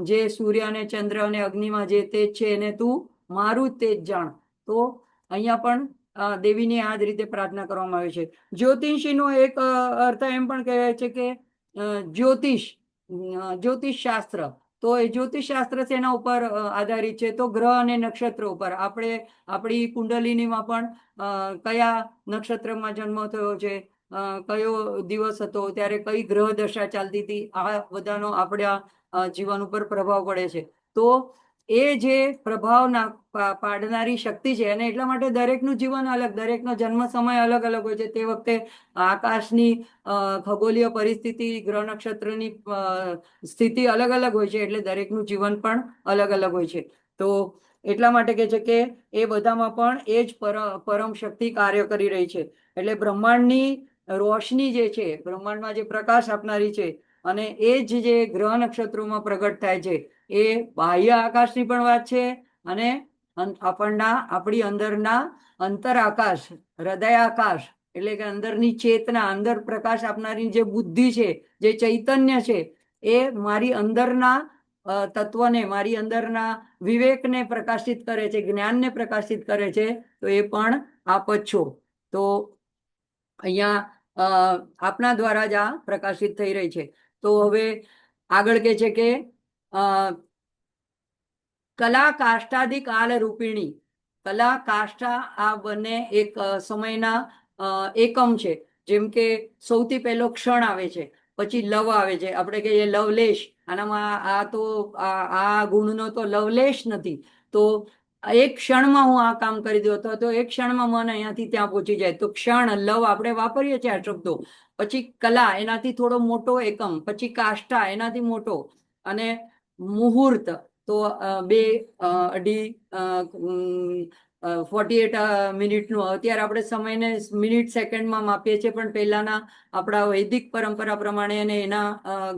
જે સૂર્ય અને ચંદ્ર અને અગ્નિમાં જે તેજ છે એને તું મારું જ તેજ જાણ. તો અહીંયા પણ દેવીની આ જ રીતે પ્રાર્થના કરવામાં આવે છે. જ્યોતિષીનો એક અર્થ એમ પણ કહેવાય છે કે જ્યોતિષ શાસ્ત્ર. તો એ જ્યોતિષ શાસ્ત્ર એના ઉપર આધારિત છે. તો ગ્રહ અને નક્ષત્રો ઉપર આપણે આપણી કુંડલિનીમાં પણ કયા નક્ષત્રમાં જન્મ થયો છે, કયો દિવસ હતો, ત્યારે કઈ ગ્રહ દશા ચાલતી હતી, આ બધાનો આપણા જીવન ઉપર પ્રભાવ પડે છે. તો એ જે પ્રભાવ પાડનારી શક્તિ છે, અને એટલા માટે દરેકનું જીવન અલગ, દરેકનો જન્મ સમય અલગ અલગ હોય છે. તે વખતે આકાશની ખગોલીય પરિસ્થિતિ, ગ્રહ નક્ષત્રની સ્થિતિ અલગ અલગ હોય છે, એટલે દરેકનું જીવન પણ અલગ અલગ હોય છે. તો એટલા માટે કે છે કે એ બધામાં પણ એ જ પરમ શક્તિ કાર્ય કરી રહી છે. એટલે બ્રહ્માંડની રોશની જે છે, બ્રહ્માંડમાં જે પ્રકાશ આપનારી છે, અને એ જ જે ગ્રહ નક્ષત્રોમાં પ્રગટ થાય છે, એ બાહ્ય આકાશની પણ વાત છે. અને આપણી અંદરના અંતર આકાશ, હૃદય આકાશ એટલે કે અંદરની ચેતના, અંદર પ્રકાશ આપનારી જે બુદ્ધિ છે, જે ચૈતન્ય છે, એ મારી અંદરના તત્વને, મારી અંદરના વિવેકને પ્રકાશિત કરે છે, જ્ઞાનને પ્રકાશિત કરે છે. તો એ પણ આપ જ છો. તો અહીંયા આપના દ્વારા જ આ પ્રકાશિત થઈ રહી છે. તો હવે આગળ કે છે કે કલા કાષ્ટાદિ કાલ રૂપિણી. કલા કાષ્ટા આ બંને એક સમયના એકમ છે. જેમ કે સૌથી પહેલો ક્ષણ આવે છે, પછી લવ આવે છે. આપણે કહીએ લવલેશ, આનામાં આ ગુણનો તો લવલેશ નથી. તો એક ક્ષણમાં હું આ કામ કરી દઉં, તો એક ક્ષણમાં મન અહીંયાથી ત્યાં પહોંચી જાય. તો ક્ષણ, લવ આપણે વાપરીએ છીએ આ શબ્દો. પછી કલા એનાથી થોડો મોટો એકમ, પછી કાષ્ટા એનાથી મોટો, અને મુહૂર્ત તો 48 મિનિટનું. અત્યારે આપણે સમયને મિનિટ સેકન્ડમાં માપીએ છીએ, પણ પહેલાના આપણા વૈદિક પરંપરા પ્રમાણે અને એના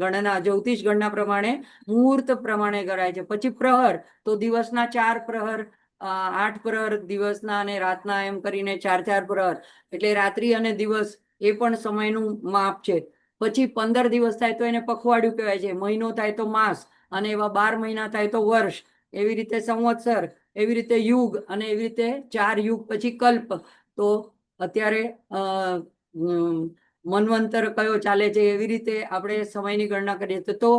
ગણના જ્યોતિષ ગણના પ્રમાણે મુહૂર્ત પ્રમાણે ગણાય છે. પછી પ્રહર, તો દિવસના 4 પ્રહર, 8 પ્રહર દિવસના અને રાતના, એમ કરીને 4 પ્રહર, એટલે રાત્રિ અને દિવસ એ પણ સમયનું માપ છે. પછી 15 દિવસ થાય તો એને પખવાડિયું કહેવાય છે. મહિનો થાય તો માસ, અને એવા 12 મહિના થાય તો વર્ષ, એવી રીતે સંવત્સર, એવી રીતે યુગ, અને એવી રીતે 4 યુગ પછી કલ્પ. તો અત્યારે મનવંતર કયો ચાલે છે, એવી રીતે આપણે સમયની ગણના કરીએ. તો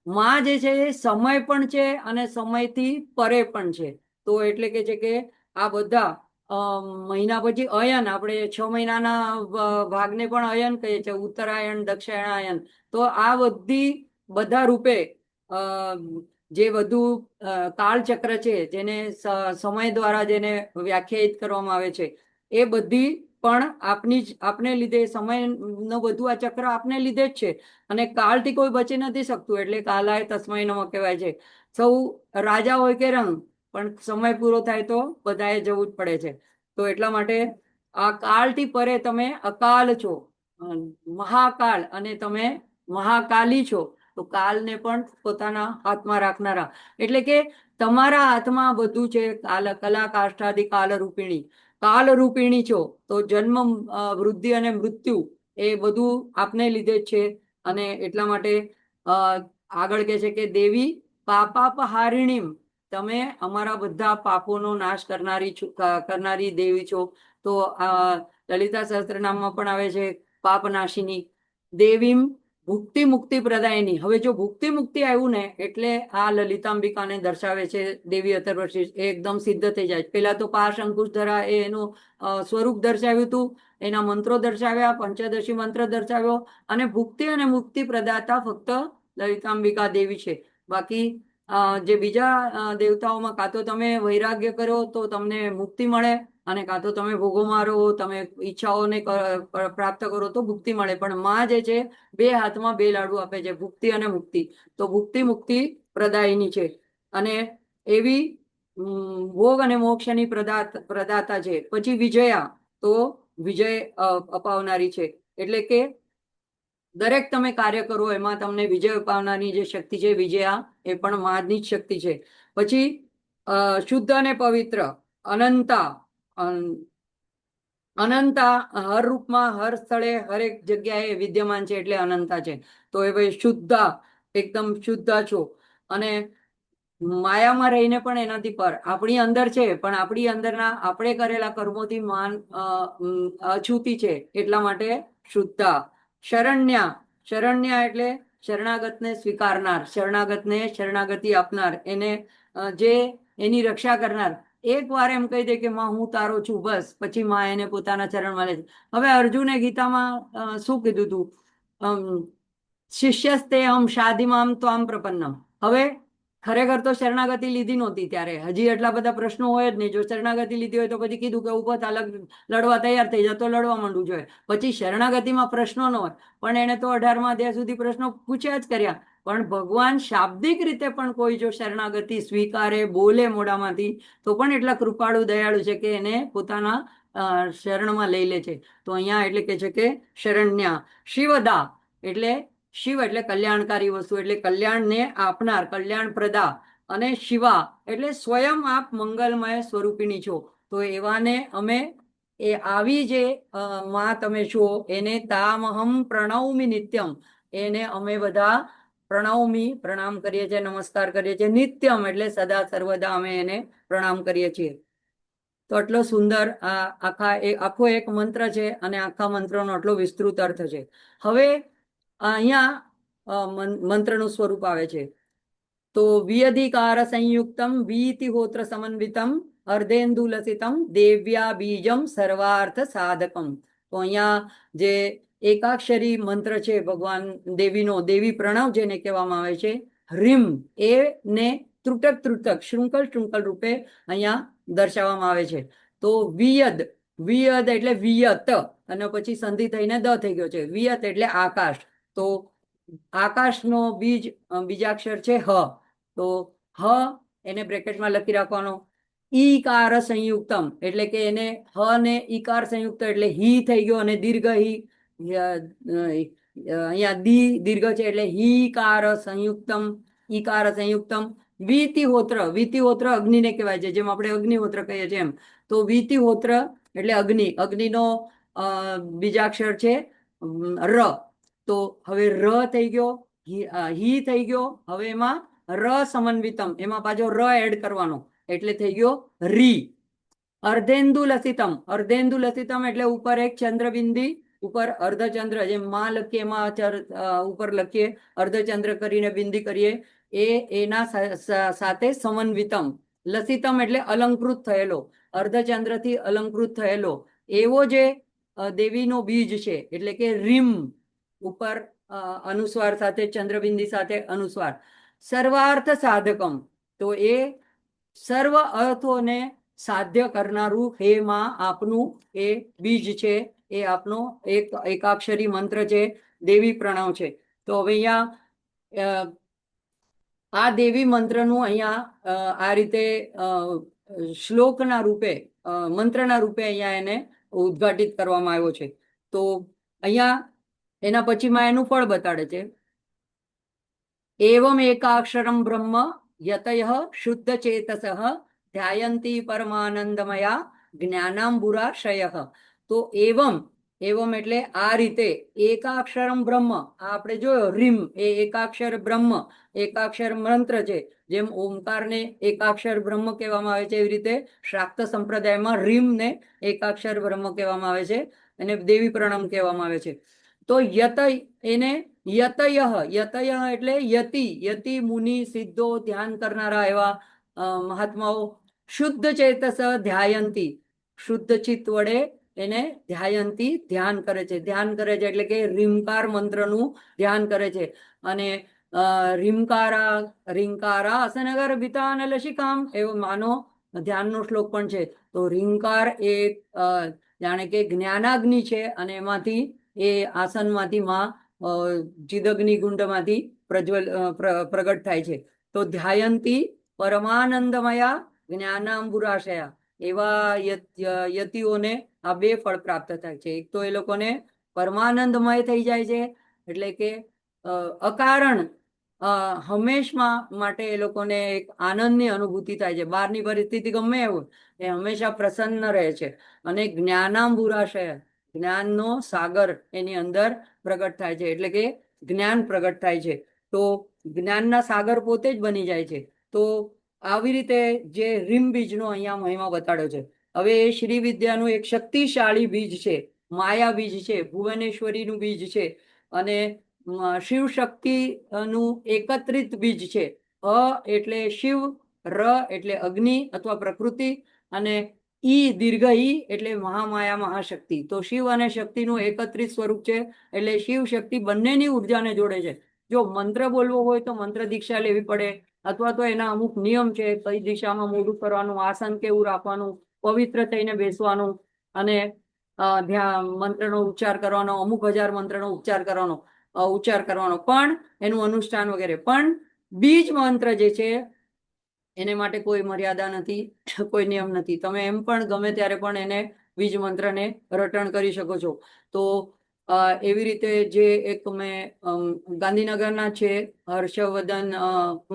માં જે છે એ સમય પણ છે અને સમયથી પરે પણ છે. તો એટલે કે છે કે આ બધા મહિના પછી અયન, આપણે 6 મહિનાના ભાગને પણ અયન કહીએ છીએ, ઉત્તરાયણ, દક્ષિણાયન. તો આ બધા રૂપે જે બધું કાળચક્ર છે, જેને સમય દ્વારા જેને વ્યાખ્યાયિત કરવામાં આવે છે, એ બધી પણ આપને લીધે સમયનો બધું આ ચક્ર આપને લીધે જ છે. અને કાળથી કોઈ બચી નથી શકતું, એટલે કાલાય તસ્મૈ નમઃ કહેવાય છે. સૌ રાજા હોય કે રંગ, પણ સમય પૂરો થાય તો બધાએ જવું જ પડે છે. તો એટલા માટે આ કાળથી પરે તમે અકાલ છો, મહાકાલ, અને તમે મહાકાલી છો. તો કાલને પણ પોતાના હાથમાં રાખનારા, એટલે કે તમારા હાથમાં બધું છે. કલા કાષ્ઠાદિ કાલ રૂપિણી, કાલ રૂપિણી છો. તો જન્મ, વૃદ્ધિ અને મૃત્યુ એ બધું આપને લીધે જ છે. અને એટલા માટે આગળ કે છે કે દેવી પાપાપહારિણીમ, તમે અમારા બધા પાપોનો નાશ કરનારી દેવી છો. તો લલિતા સહસ્ત્રનામમાં પણ આવે છે પાપનાશિની દેવીમ ભુક્તિ મુક્તિ પ્રદાયની. હવે જો ભુક્તિ મુક્તિ આવ્યું ને, એટલે આ લલિતાંબિકાને દર્શાવે છે દેવી અથર્વશીર્ષ. એ એકદમ સિદ્ધ થઈ જાય. પેલા તો પાશ અંકુશ ધરા એ એનું સ્વરૂપ દર્શાવ્યું હતું, એના મંત્રો દર્શાવ્યા, પંચદશી મંત્ર દર્શાવ્યો, અને ભુક્તિ અને મુક્તિ પ્રદાતા ફક્ત લલિતાંબિકા દેવી છે. બાકી જે બીજા દેવતાઓમાં કાં તો તમે વૈરાગ્ય કરો તો તમને મુક્તિ મળે, અને કાં તો તમે ભોગો મારો, તમે ઈચ્છાઓને પ્રાપ્ત કરો તો મુક્તિ મળે. પણ માં જે છે, બે હાથમાં બે લાડુ આપે છે, ભુક્તિ અને મુક્તિ. તો ભુક્તિ મુક્તિ પ્રદાયની છે, અને એવી ભોગ અને મોક્ષની પ્રદાતા છે. પછી વિજયા, તો વિજય અપાવનારી છે. એટલે કે દરેક તમે કાર્ય કરો એમાં તમને વિજય અપાવનારની જે શક્તિ છે વિજયા, એ પણ માની જ શક્તિ છે. પછી શુદ્ધ અને પવિત્ર, અનંતા, અનંતા હર રૂપમાં, હર સ્થળે, હરેક જગ્યાએ વિદ્યમાન છે, એટલે અનંતા છે. તો એ ભાઈ શુદ્ધા, એકદમ શુદ્ધા છો. અને માયામાં રહીને પણ એનાથી પર, આપણી અંદર છે, પણ આપણી અંદરના આપણે કરેલા કર્મોથી માન અછૂતી છે, એટલા માટે શુદ્ધા. શરણ્યા, શરણ્યા એટલે શરણાગતને સ્વીકારનાર, શરણાગતને શરણાગતિ આપનાર, એને જે એની રક્ષા કરનાર. એક વાર એમ કહી દે કે માં હું તારો છું, બસ પછી માં એને પોતાના ચરણમાં લે છે. હવે અર્જુને ગીતામાં શું કીધું તું, શિષ્યસ્તે હમ શાદીમામ ત્વામ પ્રપન્નમ. હવે ખરેખર તો શરણાગતિ લીધી નહોતી ત્યારે, હજી એટલા બધા પ્રશ્નો હોય જ નહીં. જો શરણાગતિ લીધી હોય તો પછી કીધું કે ઉપત અલગ લડવા તૈયાર થઈ જાય તો લડવા માંડવું જોઈએ. પછી શરણાગતિમાં પ્રશ્નો ન હોય, પણ એને તો 18મા અધ્યાય સુધી પ્રશ્નો પૂછ્યા જ કર્યા. પણ ભગવાન શાબ્દિક રીતે પણ કોઈ જો શરણાગતિ સ્વીકારે, બોલે મોઢામાંથી, તો પણ એટલા કૃપાળુ દયાળુ છે કે એને પોતાના શરણમાં લઈ લે છે. તો અહીંયા એટલે કે છે કે શરણ્યા. શિવદા એટલે શિવ એટલે કલ્યાણકારી વસ્તુ, એટલે કલ્યાણને આપનાર, કલ્યાણ પ્રદા. અને શિવા એટલે સ્વયં આપ મંગલમય સ્વરૂપિણી છો. તો એવાને અમે, એ આવી જે માં તમે છો, એને તામહમ પ્રણૌમિ નિત્યમ, એને અમે બધા પ્રણૌમિ, પ્રણામ કરીએ છીએ, નમસ્કાર કરીએ છીએ. નિત્યમ એટલે સદા સર્વદા અમે એને પ્રણામ કરીએ છીએ. તો આટલો સુંદર આખો એક મંત્ર છે, અને આખા મંત્રનો આટલો વિસ્તૃત અર્થ છે. હવે અહીંયા મંત્રનું સ્વરૂપ આવે છે. તો વિયધિકાર સંયુક્તમ વીતિહોત્ર સમન્વિતમ અર્ધેન્દુ લસિતમ દેવ્યા બીજમ સર્વાર્થ સાધકમ. તો અહીંયા જે એકાક્ષરી મંત્ર છે ભગવાન દેવીનો, દેવી પ્રણવ જેને કહેવામાં આવે છે, હ્રીમ, એ ને ત્રુટક ત્રુટક, શૃંખલ શૃંખલ રૂપે અહીંયા દર્શાવવામાં આવે છે. તો વિયદ, વિયદ એટલે વિયત, અને પછી સંધિ થઈને દ થઈ ગયો છે. વિયત એટલે આકાશ. તો આકાશનો બીજાક્ષર છે હ. તો હ એને બ્રેકેટમાં લખી રાખવાનો. ઈકાર સંયુક્તમ એટલે કે એને હ ને ઈકાર સંયુક્ત એટલે હી થઈ ગયો, અને દીર્ઘ હી, અહીંયા દીર્ઘ છે એટલે હીકાર સંયુક્તમ, ઈકાર સંયુક્તમ. વિતિહોત્ર, વિતિહોત્ર અગ્નિને કહેવાય છે, જેમ આપણે અગ્નિહોત્ર કહીએ છીએ એમ. તો વિતિહોત્ર એટલે અગ્નિ, અગ્નિનો બીજાક્ષર છે ર. તો હવે ર થઈ ગયો, હી થઈ ગયો. હવે એમાં ર સમન્વિતમ, એમાં પાછો ર એડ કરવાનો, એટલે થઈ ગયો રી. અર્ધેન્દુ લસિતમ, અર્ધેન્દુ લસિતમ એટલે ઉપર એક ચંદ્રબિંદી, ઉપર અર્ધચંદ્ર, જેમ માં લખીએ એમાં ઉપર લખીએ અર્ધચંદ્ર કરીને બિંદી કરીએ, એના સાથે સમન્વિતમ. લસિતમ એટલે અલંકૃત થયેલો, અર્ધચંદ્રથી અલંકૃત થયેલો એવો જે દેવીનો બીજ છે, એટલે કે રીમ, ઉપર અનુસ્વાર સાથે, ચંદ્રબિંદી સાથે અનુસ્વાર. સર્વાર્થ સાધકમ, તો એ સર્વ અર્થોને સાધ્ય કરનારું હે માં આપનું એ બીજ છે, એ આપનો એક એકાક્ષરી મંત્ર છે, દેવી પ્રણવ છે. તો હવે અહીંયા આ દેવી મંત્રનું અહીંયા આ રીતે શ્લોકના રૂપે મંત્રના રૂપે અહીંયા એને ઉદ્ઘાટિત કરવામાં આવ્યો છે. તો અહીંયા એના પછીમાં એનું ફળ બતાડે છે. એવમ એકાક્ષરમ બ્રહ્મ યતય શુદ્ધ ચેતસ ધ્યાયંતી પરમાનંદમયા જ્ઞાનાંબુરાશય. તો એવમ એટલે આ રીતે એકાક્ષરમ બ્રહ્મ, આપણે જોયો રીમ એ એકાક્ષર બ્રહ્મ, એકાક્ષર મંત્ર છે. જેમ ઓમકારને એકાક્ષર બ્રહ્મ કહેવામાં આવે છે, એવી રીતે શાક્ત સંપ્રદાયમાં રીમને એકાક્ષર બ્રહ્મ કહેવામાં આવે છે અને દેવી પ્રણમ કહેવામાં આવે છે. તો યતય એને યતય એટલે યતિ મુનિ સિદ્ધો ધ્યાન કરનારા એવા મહાત્માઓ શુદ્ધ ચેતસ ધ્યાયંતી, શુદ્ધ ચિત્ત વડે એને ધ્યાયંતી ધ્યાન કરે છે. ધ્યાન કરે છે એટલે કે રીમકાર મંત્રનું ધ્યાન કરે છે. અને રીંકારા અસનગર બિતાન લશિકામ એવો માનો ધ્યાનનો શ્લોક પણ છે. તો રીંકાર એ જાણે કે જ્ઞાનાગ્નિ છે અને એમાંથી એ આસનમાંથી માં ચિદગ્નિ ગુંડમાંથી પ્રગટ થાય છે. તો ધ્યાયંતી પરમાનંદમયા જ્ઞાનાંબુરાશયા એવા યતિઓને આ બે ફળ પ્રાપ્ત થાય છે. એક તો એ લોકોને પરમાનંદમય થઈ જાય છે, એટલે કે અકારણ હંમેશમાં માટે એ લોકોને એક આનંદની અનુભૂતિ થાય છે. બહારની પરિસ્થિતિ ગમે એવું એ હંમેશા પ્રસન્ન રહે છે. અને જ્ઞાનાંબુરાશય જ્ઞાનનો સાગર એની અંદર પ્રગટ થાય છે, એટલે કે જ્ઞાન પ્રગટ થાય છે. તો જ્ઞાનના સાગર પોતે જ બની જાય છે. તો આવી રીતે જે રીમ બીજનો અહીંયા મહિમા બતાડ્યો છે. હવે એ શ્રી વિદ્યાનું એક શક્તિશાળી બીજ છે, માયા બીજ છે, ભુવનેશ્વરીનું બીજ છે અને શિવ શક્તિનું એકત્રિત બીજ છે. એટલે શિવ, ર એટલે અગ્નિ અથવા પ્રકૃતિ અને દીર્ઘ ઈ એટલે મહામાયા મહાશક્તિ. તો શિવ અને શક્તિનું એકત્રિત સ્વરૂપ છે, એટલે શિવ શક્તિ બંનેની ઉર્જાને જોડે છે. જો મંત્ર બોલવો હોય તો મંત્ર દીક્ષા લેવી પડે, અથવા તો એના અમુક નિયમ છે, કઈ દિશામાં મોઢું કરવાનું, આસન કેવું રાખવાનું, પવિત્ર થઈને બેસવાનું અને મંત્રનો ઉચ્ચાર કરવાનો, અમુક હજાર મંત્રનો ઉચ્ચાર કરવાનો પણ એનું અનુષ્ઠાન વગેરે. પણ બીજ મંત્ર જે છે એને માટે કોઈ મર્યાદા નથી, કોઈ નિયમ નથી. તમે એમ પણ ગમે ત્યારે પણ એને બીજ મંત્રને રટણ કરી શકો છો. તો એવી રીતે જે એક મેં ગાંધીનગરના છે હર્ષવર્ધન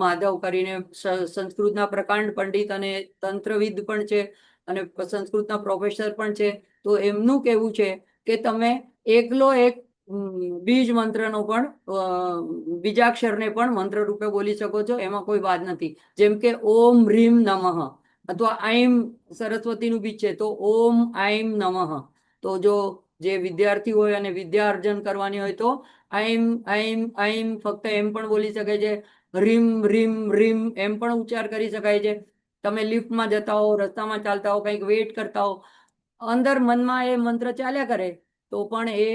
માધવ કરીને સંસ્કૃતના પ્રકાંડ પંડિત અને તંત્રવિદ પણ છે અને સંસ્કૃતના પ્રોફેસર પણ છે. તો એમનું કહેવું છે કે તમે એકલો એક બીજ મંત્રનો પણ બીજાક્ષરને પણ મંત્ર રૂપે બોલી શકો છો, એમાં કોઈ વાત નથી. જેમ કે ઓમ રીમ નમઃ અથવા આઈમ સરસ્વતીનું બીજ છે, તો ઓમ આઈમ નમઃ. તો જો જે વિદ્યાર્થી હોય અને વિદ્યા અર્જન કરવાની હોય તો આઈમ આઈમ આઈમ ફક્ત એમ પણ બોલી શકે છે. રીમ રીમ રીમ એમ પણ ઉચ્ચાર કરી શકાય છે. તમે લિફ્ટમાં જતા હો, રસ્તામાં ચાલતા હો, કંઈક વેઇટ કરતા હો, અંદર મનમાં એ મંત્ર ચાલ્યા કરે તો પણ એ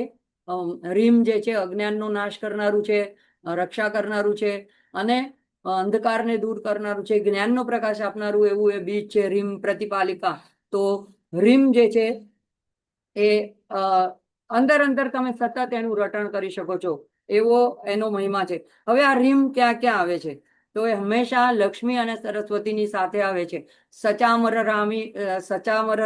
રીમ જે છે અજ્ઞાનનો નાશ કરનારું છે, રક્ષા કરનારું છે અને અંધકારને દૂર કરનારું છે, જ્ઞાનનો પ્રકાશ આપનારું એવું એ બીજ છે રીમ પ્રતિપાલિકા. તો રીમ જે છે એ અંદર તમે સતત એનું રટણ કરી શકો છો, એવો એનો મહિમા છે. હવે આ રીમ ક્યાં ક્યાં આવે છે? તો એ હંમેશા લક્ષ્મી અને સરસ્વતીની સાથે આવે છે. સચામર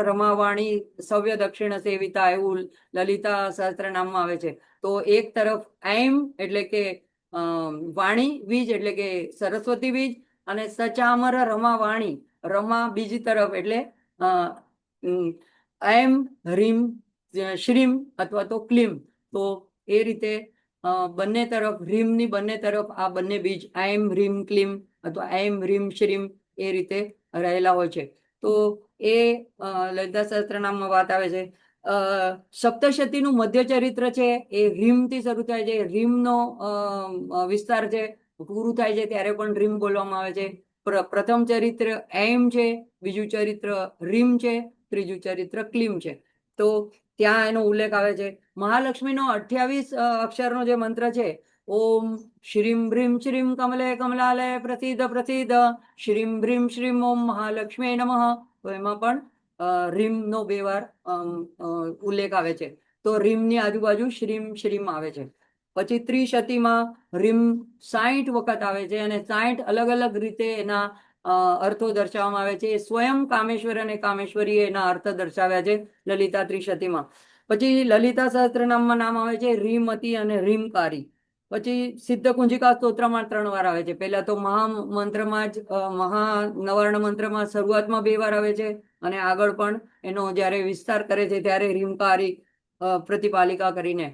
રમાવાણી સવ્ય દક્ષિણ સેવિતા એવું લલિતા સહસ્ત્રનામમાં આવે છે. તો એક તરફ એમ એટલે કે વાણી બીજ એટલે કે સરસ્વતી બીજ અને સચામર રમાવાણી રમા બીજી તરફ એટલે એમ રીમ શ્રીમ અથવા તો ક્લીમ. તો એ રીતે બંને તરફ રીમની બંને તરફ આ બંને બીજ એમ રીમ ક્લીમ અથવા એમ રીમ શ્રીમ એ રીતે રહેલા હોય છે. તો એ લલિતા સહસ્ત્રનામમાં વાત આવે છે. સપ્તશતીનું મધ્ય ચરિત્ર છે એ રીમથી શરૂ થાય છે. રીમનો વિસ્તાર છે પૂરું થાય છે ત્યારે પણ રીમ બોલવામાં આવે છે. પ્રથમ ચરિત્ર એમ છે, બીજું ચરિત્ર રીમ છે, ત્રીજું ચરિત્ર ક્લીમ છે. તો ત્યાં એનો ઉલ્લેખ આવે છે. મહાલક્ષ્મીનો 28 અક્ષરનો જે મંત્ર છે ઓમ શ્રીમ ભ્રીમ શ્રીમ કમલે કમલાલય પ્રસિદ્ધ પ્રસિદ્ધ શ્રીમ ભ્રીમ શ્રીમ ઓમ મહાલક્ષ્મી નમઃ તો એમાં પણ રીમનો 2 વાર ઉલ્લેખ આવે છે. તો રીમની આજુબાજુ શ્રીમ શ્રીમ આવે છે. પછી ત્રિશતીમાં રીમ 60 વખત આવે છે અને 60 અલગ અલગ રીતે એના અર્થો દર્શાવવામાં આવે છે. સ્વયં કામેશ્વર અને કામેશ્વરી એના અર્થ દર્શાવ્યા છે લલિતા ત્રિશતીમાં. પછી લલિતા સહસ્ત્રનામમાં નામ આવે છે રીમતી અને રીમકારી. પછી સિદ્ધ કુંજિકા સ્તોત્રમાં 3 વાર આવે છે. પહેલા તો મહામંત્રમાં જ નવાર્ણ મંત્રમાં શરૂઆતમાં 2 વાર આવે છે અને આગળ પણ એનો જ્યારે વિસ્તાર કરે છે ત્યારે રીમકારી પ્રતિપાલિકા કરીને.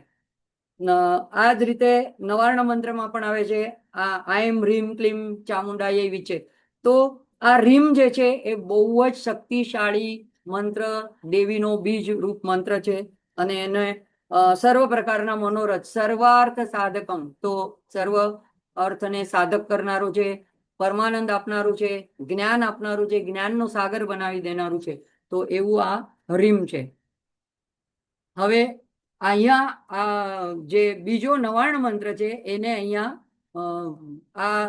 આ જ રીતે નવાર્ણ મંત્રમાં પણ આવે છે આ આઈમ રીમ ક્લીમ ચામુંડાય વિચે. તો આ રીમ જે છે એ બહુ જ શક્તિશાળી મંત્ર, દેવીનો બીજ રૂપ મંત્ર છે અને એને સર્વ પ્રકારના મનોરથ, સર્વાર્થ સાધકમ, તો સર્વ અર્થને સાધક કરનારું છે, પરમાનંદ આપનારું છે, જ્ઞાન આપનારું છે, જ્ઞાનનો સાગર બનાવી દેનારું છે. તો એવું આ રીમ છે. હવે અહીંયા જે બીજો નવાર્ણ મંત્ર છે એને અહીંયા આ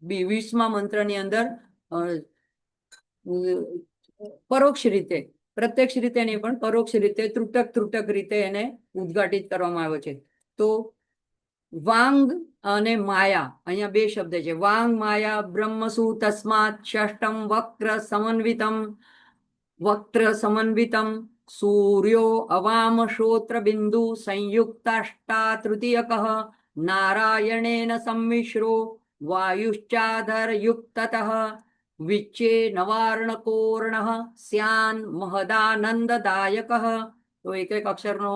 20મા મંત્રની અંદર પરોક્ષ રીતે, પ્રત્યક્ષ રીતે નહીં પણ પરોક્ષ રીતે, ત્રુટક રીતે એને ઉદ્ઘાટિત કરવામાં આવ્યો છે. તો વાંગ અને માયા, અહીંયા 2 શબ્દ છે. વાંગ માયા બ્રહ્મસુ તસ્માત ષષ્ટમ વક્ત્ર સમન્વિતમ સૂર્યો અવામ શ્રોત્ર બિંદુ સંયુક્તાષ્ટા તૃતીયક નારાયણેન સંમિશ્રો વાયુશ્ચાધર યુક્તતઃ વિચ્ચે નવાર્ણકોર્ણ સ્યાન મહદાનંદદાયક. તો એક અક્ષરનો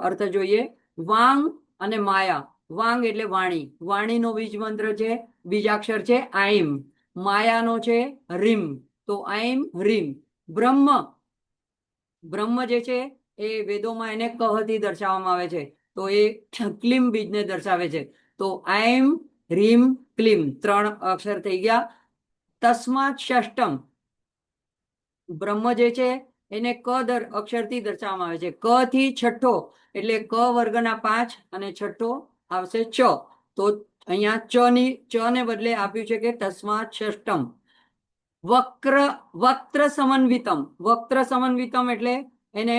અર્થ જોઈએ. વાંગ અને માયા. વાંગ એટલે વાણી, વાણીનો બીજ મંત્ર છે, બીજાક્ષર છે આઈમ. માયાનો છે રીમ, તો આઈમ રીમ. બ્રહ્મ જે છે એ વેદોમાં એને કહથી દર્શાવવામાં આવે છે, તો એ ક્લીમ બીજને દર્શાવે છે. તો આઈમ રીમ ક્લીમ 3 અક્ષર થઈ ગયા. તસ્માત ષષ્ટમ, બ્રહ્મ જે છે એને ક અક્ષરથી દર્શાવવામાં આવે છે. ક થી છઠ્ઠો એટલે ક વર્ગના 5 અને છઠ્ઠો આવશે ચ. તો અહીંયા ચ ને બદલે આપ્યું છે કે તસ્માત ષષ્ટમ. વક્ત્ર સમન્વિતમ. વક્ત્ર સમન્વિતમ એટલે એને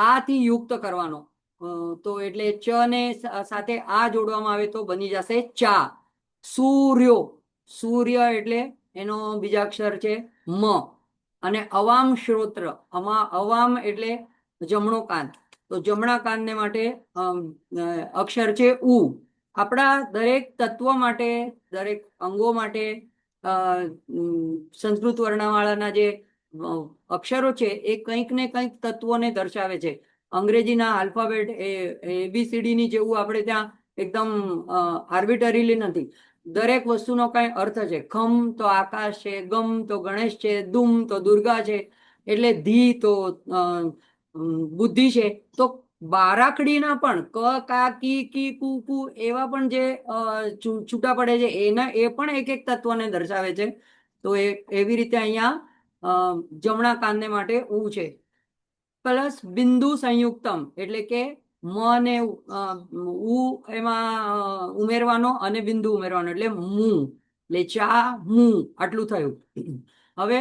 આથી યુક્ત કરવાનો. તો એટલે ચ ને સાથે આ જોડવામાં આવે તો બની જશે ચા. સૂર્યો, સૂર્ય એટલે એનો બીજાક્ષર છે મ. અને અવામ શ્રોત્ર, અવામ એટલે જમણો કાન, તો જમણા કાનને માટે અક્ષર છે ઉ. આપણા દરેક તત્વ માટે, દરેક અંગો માટે સંસ્કૃત વર્ણમાળાના જે અક્ષરો છે એ કંઈક ને કંઈક તત્વોને દર્શાવે છે. અંગ્રેજીના આલ્ફાબેટ ABCD ની જેવું આપણે ત્યાં એકદમ આર્બિટરીલી નથી. દરેક વસ્તુનો કઈ અર્થ છે. ખમ તો આકાશ છે, ગમ તો ગણેશ છે, દુમ તો દુર્ગા છે, એટલે ધી તો બુદ્ધિ છે. તો બારાકડીના પણ ક કા કી કી કુ કુ એવા પણ જે છૂટા પડે છે એ પણ એક તત્વને દર્શાવે છે. તો એવી રીતે અહીંયા જમણા કાનને માટે ઉ છે. પ્લસ બિંદુ સંયુક્તમ એટલે કે મ ને ઉ એમાં ઉમેરવાનો અને બિંદુ ઉમેરવાનો એટલે મુ, એટલે ચા મુ આટલું થયું. હવે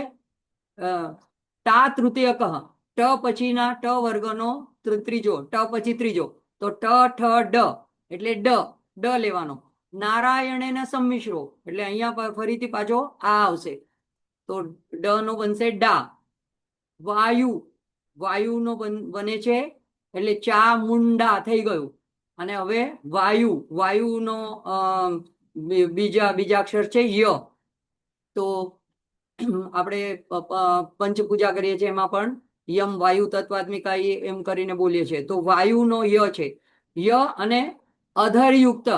ટા તૃતીયક, ટ પછીના ટ વર્ગનો ત્રીજો, ટ પછી ત્રીજો, તો ટ ઠ ડ એટલે ડ લેવાનો. નારાયણેન સંમિશ્રો એટલે અહીંયા ફરીથી પાછો આ આવશે, તો ડ નો બનશે ડા. વાયુનો બને છે એટલે ચા મુંડા થઈ ગયું. અને હવે વાયુનો બીજાક્ષર છે ય. તો આપણે પંચપૂજા કરીએ છીએ એમાં પણ યમ વાયુ તત્વાત્મિકા એમ કરીને બોલીએ છીએ. તો વાયુનો ય છે, ય અને અધરયુક્ત.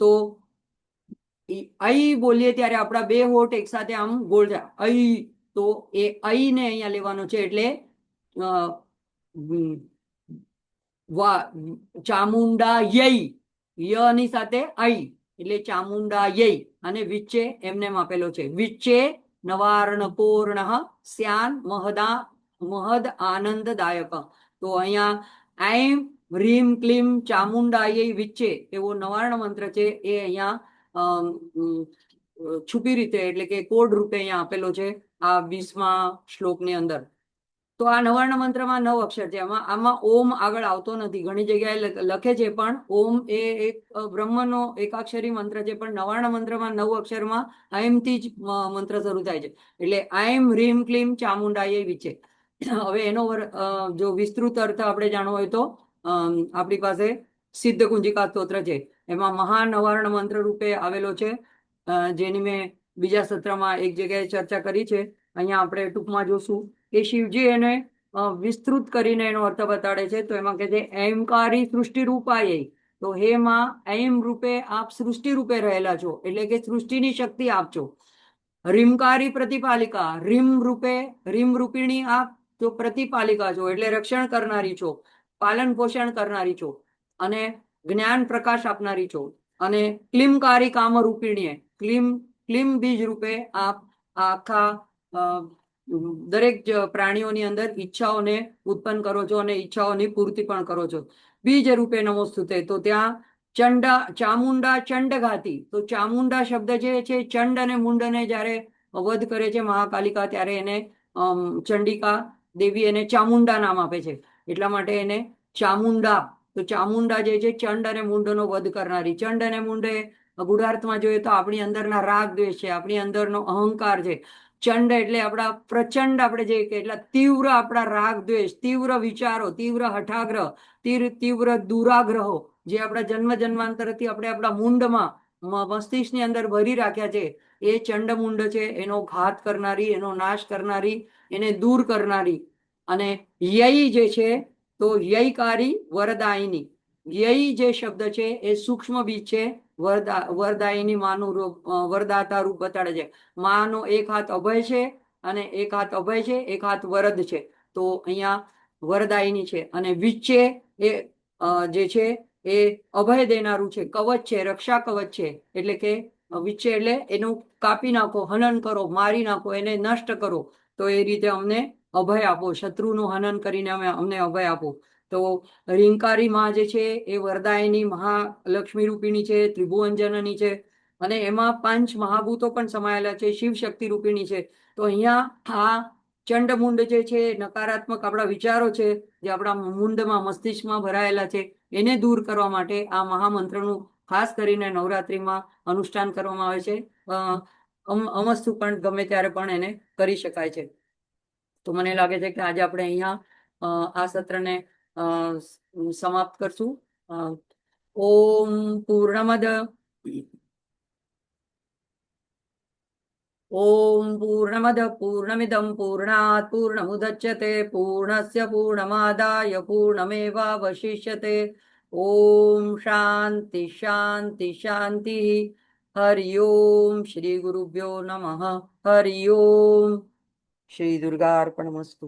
તો અઈ બોલીએ ત્યારે આપણા 2 હોઠ એક સાથે આમ ગોળ થાય અઈ, તો એ અઈ ને અહીંયા લેવાનો છે એટલે ચામુંડા ય ની સાથે અઈ એટલે ચામુંડા યઈ. અને વિચ્ચે એમને આપેલો છે, વિચ્ચે નવાર્ણ પૂર્ણ સ્યાન મહદ આનંદદાયક. તો અહીંયા આઈમ રીમ ક્લીમ ચામુંડાય વિચ્ચે એવો નવાર્ણ મંત્ર છે એ અહીંયા છુપી રીતે એટલે કે કોડ રૂપે અહીંયા આપેલો છે આ 20મા શ્લોકની અંદર. તો આ નવાર્ણ મંત્રમાં 9 અક્ષર છે. આમાં ઓમ આગળ આવતો નથી. ઘણી જગ્યાએ લખે છે, પણ ઓમ એ એક બ્રહ્મનો એકાક્ષરી મંત્ર છે, પણ નવાર્ણ મંત્રમાં 9 અક્ષરમાં આઈમથી જ મંત્ર શરૂ થાય છે. એટલે આઈમ હ્રીમ ક્લીમ ચામુંડાય વિચે. હવે એનો જો વિસ્તૃત અર્થ આપણે જાણવો હોય તો આપણી પાસે સિદ્ધ કુંજિકા સ્તોત્ર છે, એમાં મહાનવાર્ણ મંત્ર રૂપે આવેલો છે, જેની મેં બીજા સત્રમાં એક જગ્યાએ ચર્ચા કરી છે. અહીંયા આપણે ટૂંકમાં જોશું કે શિવજી એને વિસ્તૃત કરીને એનો અર્થ બતાડે છે. તો એમાં કહે છે એમકારી સૃષ્ટિ રૂપાય. તો હે માં, એમ રૂપે આપ સૃષ્ટિ રૂપે રહેલા છો, એટલે કે સૃષ્ટિની શક્તિ આપ છો. રીમકારી પ્રતિપાલિકા, રીમ રૂપે, રીમ રૂપિણી આપ તો પ્રતિપાલિકા છો, એટલે રક્ષણ કરનારી છો, પાલન પોષણ કરનારી છો, અને જ્ઞાન પ્રકાશ આપનારી છો. અને ક્લિમકારી કામ રૂપિણીએ, ક્લિમ બીજ રૂપે આપ આખા દરેક પ્રાણીઓની અંદર ઈચ્છાઓને ઉત્પન્ન કરો છો અને ઈચ્છાઓની પૂર્તિ પણ કરો છો. બીજ રૂપે નમોસ્તુતે. તો ત્યાં ચામુંડા ચંડઘાતી. તો ચામુંડા શબ્દ જે છે, ચંડ અને મુંડને જ્યારે વધ કરે છે મહાકાલિકા, ત્યારે એને ચંડિકા દેવી એને ચામુંડા નામ આપે છે. એટલા માટે એને ચામુંડા. તો ચામુંડા જે છે ચંડ અને મુંડનો વધ કરનારી. ચંડ અને મુંડ એ ગુઢાર્થમાં જોઈએ તો આપણી અંદરના રાગ દ્વેષ છે, આપણી અંદરનો અહંકાર છે. ચંડ એટલે આપણા પ્રચંડ, આપણે જે કે એટલા તીવ્ર આપણા રાગ દ્વેષ, તીવ્ર વિચારો, તીવ્ર હઠાગ્રહ, તીવ્ર દુરાગ્રહો જે આપણા જન્મ જન્માંતરથી આપણે આપણા મુંડમાં, મસ્તિષ્કની અંદર ભરી રાખ્યા છે, એ ચંડમુંડ છે. એનો ઘાત કરનારી, એનો નાશ કરનારી, એને દૂર કરનારી. અને યય જે છે, તો યયકારી વરદાયિની. યય જે શબ્દ છે એ સૂક્ષ્મ બીજ છે. વરદાયિની માનું વરદાતા રૂપ બતાડે છે. માનો એક હાથ અભય છે, અને એક હાથ અભય છે, એક હાથ વરદ છે. તો અહીંયા વરદાયિની છે. અને વિચ્ચે એ જે છે એ અભય દેનારું છે, કવચ છે, રક્ષા કવચ છે. એટલે કે વિચ્ચે એટલે એનું કાપી નાખો, હનન કરો, મારી નાખો, એને નષ્ટ કરો. તો એ રીતે અમને અભય આપો, શત્રુનું હનન કરીને અમને અભય આપો. તો રીંકારી માં જે છે એ વરદાયની મહાલક્ષ્મી રૂપિણી છે, ત્રિભુવન જનની છે, અને એમાં 5 મહાભૂતો પણ સમાયેલા છે, શિવ શક્તિ રૂપિણી છે. તો અહીંયા આ ચંડમુંડ જે છે, નકારાત્મક આપણા વિચારો છે, જે આપણા મુંડમાં, મસ્તિષ્કમાં ભરાયેલા છે, એને દૂર કરવા માટે આ મહામંત્રનું ખાસ કરીને નવરાત્રિમાં અનુષ્ઠાન કરવામાં આવે છે. અમસ્તુ પણ ગમે ત્યારે પણ એને કરી શકાય છે. તો મને લાગે છે કે આજે આપણે અહીંયા આ સત્રને સમાપ્ત કરશું. ઓમ પૂર્ણમદ પૂર્ણમિદં પૂર્ણાત પૂર્ણમુદચ્યતે પૂર્ણસ્ય પૂર્ણમાદાય પૂર્ણમેવાવશિષ્યતે. ઓમ શાંતિ શાંતિ શાંતિ. હરિ ઓમ. શ્રી ગુરુભ્યો નમઃ. હરિ ઓમ. શ્રી દુર્ગાર્પણમસ્તુ.